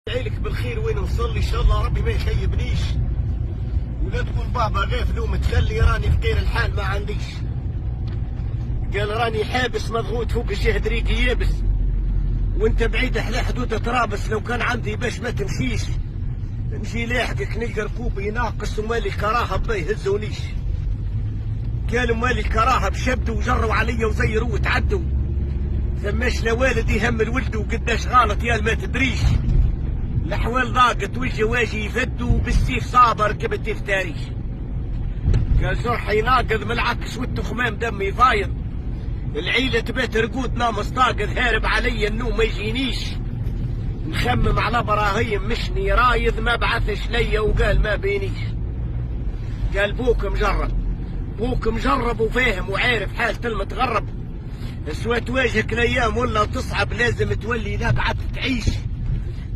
لك بالخير وين نصلي ان شاء الله ربي ما يخيبنيش، ولا تقول بابا غافل ومتخلي راني فقير الحال ما عنديش. قال راني حابس مضغوط فوق الشهد ريقي يابس، وانت بعيد احلى حدود ترابس، لو كان عندي باش ما تمشيش نجي لاحقك نلقى ركوبي ناقص ومالي الكراهه ما يهزونيش. قالوا مالي الكراهه بشبدوا وجروا عليا وزيروا وتعدوا، ثماش لا والد يهمل ولده وقداش غلط يا ما تدريش. الاحوال ضاقت والجواجي يفدوا بالسيف صابر ركبت فتاريش. قال جرحي ناقض من العكس والتخمام دمي فايض، العيلة تبات رقود نامص طاقد هارب علي النوم ما يجينيش. نخمم على براهيم مشني رايض ما بعثش ليا وقال ما بينيش. قال بوك مجرب وفاهم وعارف حالة المتغرب، سوا تواجهك الايام ولا تصعب لازم تولي نبعت تعيش.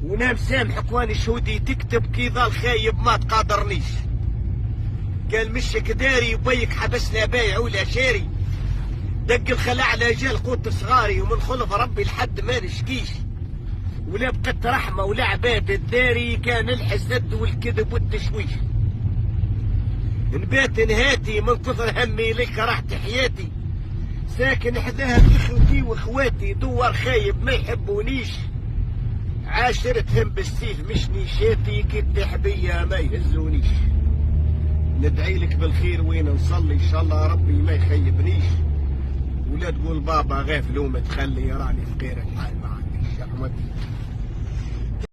ونام سامحك واني شهودي تكتب كي ظل خايب ما تقادرنيش. قال مشك داري وبيك حبسنا بايع ولا شاري، دق الخلع على جال قوت صغاري ومن خلف ربي لحد ما نشكيش. ولا بقت رحمة ولا عباد الداري، كان الحسد والكذب والتشويش. نبات نهاتي من كثر همي لك راحت حياتي، ساكن حداها اخوتي واخواتي دوار خايب ما يحبونيش. عاشرتهم بالسيف مش نيشاتي، كي حبية ما يهزونيش. ندعي لك بالخير وين نصلي ان شاء الله ربي ما يخيبنيش، ولا تقول بابا غافل ومتخلي راني فقير الحال ما عنديش. يا حمد